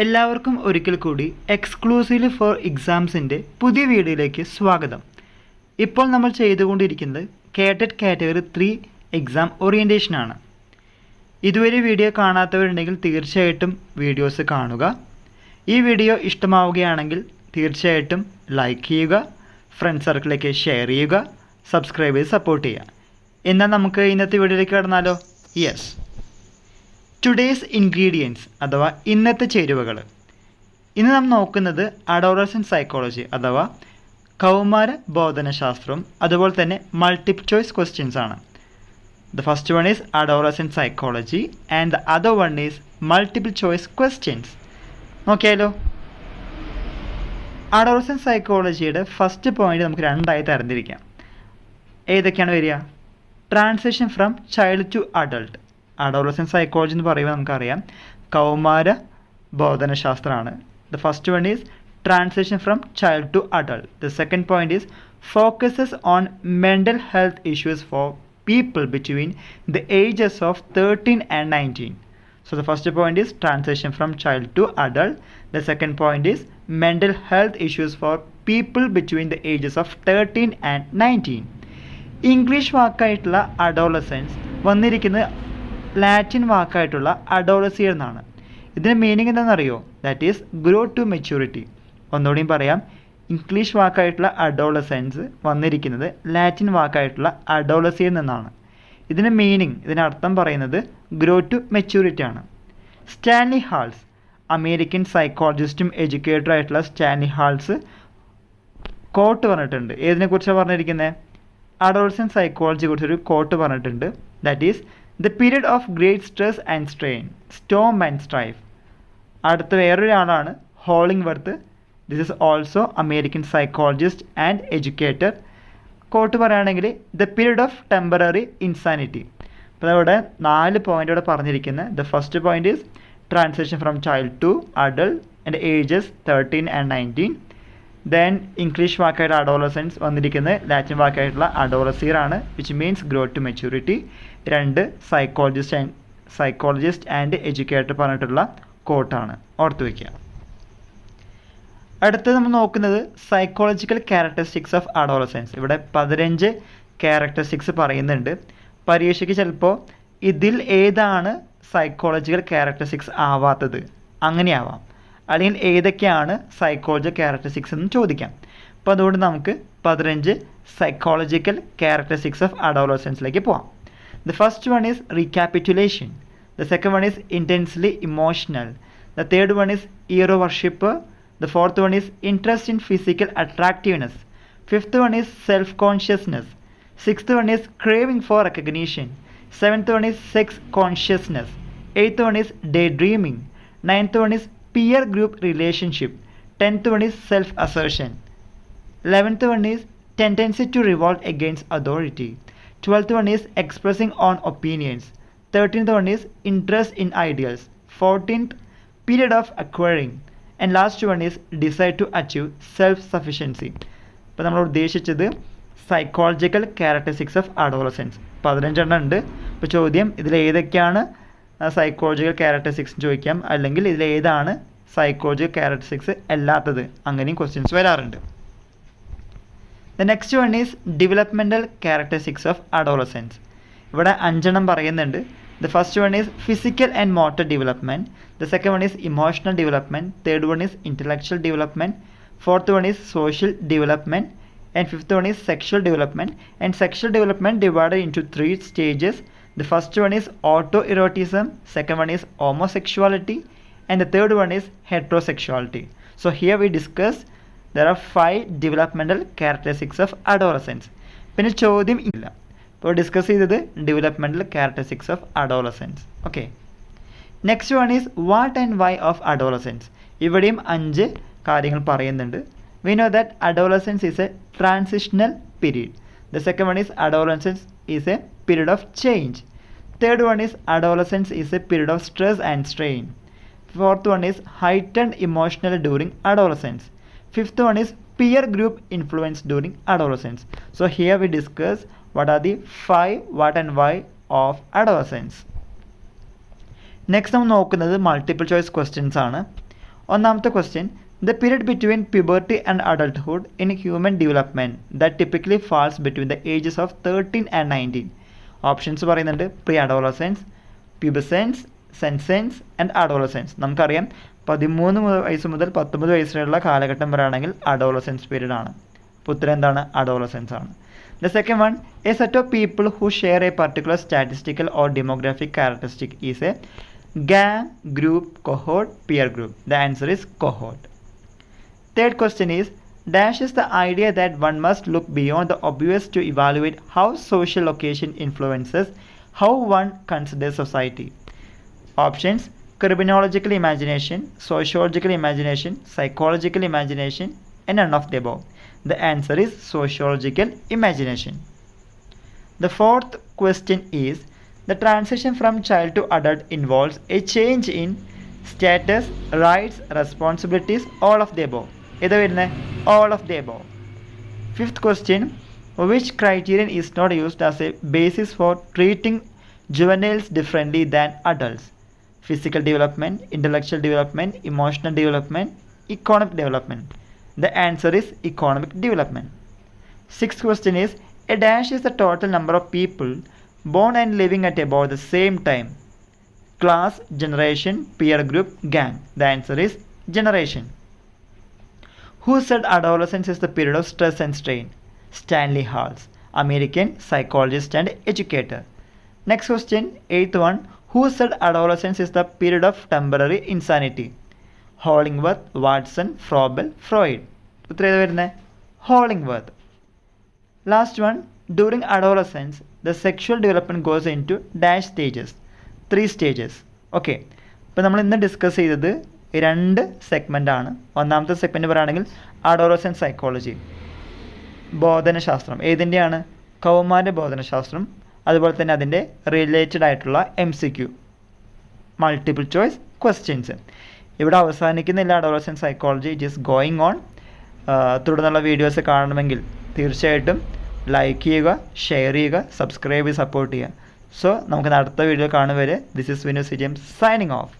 എല്ലാവർക്കും ഒരിക്കൽ കൂടി എക്സ്ക്ലൂസീവ്ലി ഫോർ എക്സാംസിൻ്റെ പുതിയ വീഡിയോയിലേക്ക് സ്വാഗതം. ഇപ്പോൾ നമ്മൾ ചെയ്തുകൊണ്ടിരിക്കുന്നത് കേട്ടറ്റ് കാറ്റഗറി 3 എക്സാം ഓറിയൻറ്റേഷനാണ്. ഇതുവരെ വീഡിയോ കാണാത്തവരുണ്ടെങ്കിൽ തീർച്ചയായിട്ടും വീഡിയോസ് കാണുക. ഈ വീഡിയോ ഇഷ്ടമാവുകയാണെങ്കിൽ തീർച്ചയായിട്ടും ലൈക്ക് ചെയ്യുക, ഫ്രണ്ട് സർക്കിളിലേക്ക് ഷെയർ ചെയ്യുക, സബ്സ്ക്രൈബ് ചെയ്ത് സപ്പോർട്ട് ചെയ്യുക. എന്നാൽ നമുക്ക് ഇന്നത്തെ വീഡിയോയിലേക്ക് കടന്നാലോ? യെസ്, ടുഡേയ്സ് ഇൻഗ്രീഡിയൻസ് അഥവാ ഇന്നത്തെ ചേരുവകൾ. ഇന്ന് നാം നോക്കുന്നത് അഡോളസെൻ്റ് സൈക്കോളജി അഥവാ കൗമാര ബോധനശാസ്ത്രവും അതുപോലെ തന്നെ മൾട്ടിപ്പിൾ ചോയ്സ് ക്വസ്റ്റ്യൻസ് ആണ്. The first one is adolescent psychology and the other one is multiple choice questions. നോക്കിയാലോ? അഡോളസെൻ്റ് സൈക്കോളജിയുടെ ഫസ്റ്റ് പോയിന്റ് നമുക്ക് രണ്ടായി തരംതിരിക്കാം. ഏതൊക്കെയാണ് വരിക? Transition from child to adult. Adolescent psychology എന്ന് പറയുമ്പോൾ നമുക്കറിയാം കൗമാര ബോധനശാസ്ത്രമാണ്. The first one is transition from child to adult. The second point is focuses on mental health issues for people between the ages of 13 and 19. So the first point is transition from child to adult. The second point is mental health issues for people between the ages of 13 and 19. English വാക്കായിട്ടുള്ള adolescence വന്നിരിക്കുന്നത് Latin വാക്കായിട്ടുള്ള അഡോളസിയ എന്നാണ്. ഇതിൻ്റെ meaning എന്താണെന്നറിയോ? That is grow to maturity. ഒന്നുകൂടിയും പറയാം, ഇംഗ്ലീഷ് വാക്കായിട്ടുള്ള അഡോളസെൻസ് വന്നിരിക്കുന്നത് ലാറ്റിൻ വാക്കായിട്ടുള്ള അഡോളസിയിൽ നിന്നാണ്. ഇതിൻ്റെ മീനിങ്, ഇതിനർത്ഥം പറയുന്നത് ഗ്രോ ടു മെച്യൂരിറ്റി ആണ്. സ്റ്റാൻലി ഹാൾസ്, അമേരിക്കൻ സൈക്കോളജിസ്റ്റും എഡ്യൂക്കേറ്ററും ആയിട്ടുള്ള സ്റ്റാൻലി ഹാൾസ് കോട്ട് പറഞ്ഞിട്ടുണ്ട്. ഏതിനെക്കുറിച്ചാണ് പറഞ്ഞിരിക്കുന്നത്? അഡോളസെൻ്റ് സൈക്കോളജിയെ കുറിച്ചൊരു കോട്ട് പറഞ്ഞിട്ടുണ്ട്. That is the period of great stress and strain, storm and strife. അടുത്ത വേറൊരാളാണ് Hollingworth. This is also American psychologist and educator. Quote പറയുകയാണെങ്കിൽ the period of temporary insanity. അപ്പോൾ അവിടെ 4 point ഇവിടെ പറഞ്ഞിരിക്കുന്നത്. The first point is transition from child to adult and ages 13 and 19. Then English വാക്കായിട്ട് adolescence വന്നിരിക്കുന്നത് Latin വാക്കായിട്ടുള്ള അഡോളസിയർ ആണ്, which means grow to maturity. 2 psychologist and educator പറഞ്ഞിട്ടുള്ള കോട്ടാണ്, ഓർത്ത് വയ്ക്കുക. അടുത്തത് നമ്മൾ നോക്കുന്നത് സൈക്കോളജിക്കൽ ക്യാരക്ടറിസ്റ്റിക്സ് ഓഫ് അഡോളസെൻസ്. ഇവിടെ 15 ക്യാരക്ടറിസ്റ്റിക്സ് പറയുന്നുണ്ട്. പരീക്ഷയ്ക്ക് ചിലപ്പോൾ ഇതിൽ ഏതാണ് സൈക്കോളജിക്കൽ ക്യാരക്ടറിസ്റ്റിക്സ് ആവാത്തത് അങ്ങനെയാവാം, അല്ലെങ്കിൽ ഏതൊക്കെയാണ് സൈക്കോളജിക്കൽ ക്യാരക്ടറിസ്റ്റിക്സ് എന്ന് ചോദിക്കാം. അപ്പോൾ അതുകൊണ്ട് നമുക്ക് 15 സൈക്കോളജിക്കൽ ക്യാരക്ടറിസ്റ്റിക്സ് ഓഫ് അഡോളസെൻസിലേക്ക് പോവാം. The first one is recapitulation. The second one is intensely emotional. The third one is hero worship. The fourth one is interest in physical attractiveness. Fifth one is self-consciousness. Sixth one is craving for recognition. Seventh one is sex consciousness. Eighth one is daydreaming. Ninth one is peer group relationship. 10th one is self-assertion. 11th one is tendency to revolt against authority. 12th one is expressing on opinions. 13th one is interest in ideals. 14th, period of acquiring. And last one is decide to achieve self sufficiency. ഇപ്പോൾ നമ്മൾ ഉദ്ദേശിച്ചത് psychological characteristics of Adolescence 15 ഉണ്ട്. ഇപ്പോൾ ചോദ്യം ഇതിൽ ഏതൊക്കെയാണ് psychological characteristics ചോദിക്കാം, അല്ലെങ്കിൽ ഇതിൽ ഏതാണ് സൈക്കോളജിക്കൽ ക്യാരക്ടറിസ്റ്റിക്സ് അല്ലാത്തത്, അങ്ങനെയും ക്വസ്റ്റ്യൻസ് വരാറുണ്ട്. The next one is developmental characteristics of Adolescence. ഇവിടെ 5 പറയുന്നുണ്ട്. The first one is physical and motor development. The second one is emotional development. Third one is intellectual development. Fourth one is social development. And fifth one is sexual development. And sexual development divided into 3 stages. The first one is autoerotism. Second one is homosexuality. And the third one is heterosexuality. So here we discuss there are 5 developmental characteristics of adolescence. പിന്നെ ചോദ്യം ഇല്ല. ഇപ്പോൾ discuss ചെയ്തത് developmental characteristics of adolescence. Okay, next one is what and why of adolescence. ഇവിടെയും 5 കാര്യങ്ങൾ പറയുന്നുണ്ട്. We know that adolescence is a transitional period. The second one is adolescence is a period of change. Third one is adolescence is a period of stress and strain. Fourth one is heightened emotional during adolescence. Fifth one is peer group influence during adolescence. So here we discuss what are the 5 what and why of adolescence. Next നമ്മൾ നോക്കുന്നത് multiple choice questions ആണ്. ഒന്നാമത്തെ question, the period between puberty and adulthood in human development that typically falls between the ages of 13 and 19. Options പറയുന്നുണ്ട് pre adolescence, pubescence, senescence and adolescence. നമുക്കറിയാം 13 വയസ്സ് മുതൽ 19 വയസ്സിലുള്ള കാലഘട്ടം പറയുകയാണെങ്കിൽ അഡോളസെൻസ് പീരീഡ് ആണ്. അപ്പോൾ ഉത്തരം എന്താണ്? അഡോളസെൻസ് ആണ്. The second one, a set of people who share a particular statistical or demographic characteristic is a gang, group, cohort, peer group. The answer is cohort. Third question is, dash is the idea that one must look beyond the obvious to evaluate how social location influences how one considers society. Options, criminological imagination, sociological imagination, psychological imagination, and none of the above. The answer is sociological imagination. The fourth question is, the transition from child to adult involves a change in status, rights, responsibilities, all of the above. All of the above. Fifth question, which criterion is not used as a basis for treating juveniles differently than adults? Physical development, intellectual development, emotional development, economic development. The answer is economic development. Sixth question is, a dash is the total number of people born and living at about the same time. Class, generation, peer group, gang. The answer is generation. Who said adolescence is the period of stress and strain? Stanley Halls, American psychologist and educator. Next question, eighth one, who said adolescence is the period of temporary insanity? Hollingworth, Watson, Froebel, Freud. ഉത്തരം ഏത് വരുന്നത്? Hollingworth. Last one, during adolescence the sexual development goes in to dash stages, 3 stages. Okay, ഇപ്പോൾ നമ്മൾ ഇന്ന് discuss ചെയ്തത് 2 segment ആണ്. ഒന്നാമത്തെ segment പറയുകയാണെങ്കിൽ അഡോളസെൻസ് സൈക്കോളജി, ബോധനശാസ്ത്രം. ഏതിൻ്റെയാണ്? കൗമാര ബോധനശാസ്ത്രം. അതുപോലെ തന്നെ അതിൻ്റെ റിലേറ്റഡ് ആയിട്ടുള്ള MCQ, മൾട്ടിപ്പിൾ ചോയ്സ് ക്വസ്റ്റ്യൻസ്. ഇവിടെ അവസാനിക്കുന്നില്ല Adolescence psychology, it is going on. തുടർന്നുള്ള വീഡിയോസ് കാണണമെങ്കിൽ തീർച്ചയായിട്ടും ലൈക്ക് ചെയ്യുക, ഷെയർ ചെയ്യുക, സബ്സ്ക്രൈബ് ചെയ്ത് സപ്പോർട്ട് ചെയ്യുക. സോ നമുക്ക് അടുത്ത വീഡിയോ കാണും വരെ, this is Vinu CGM signing off.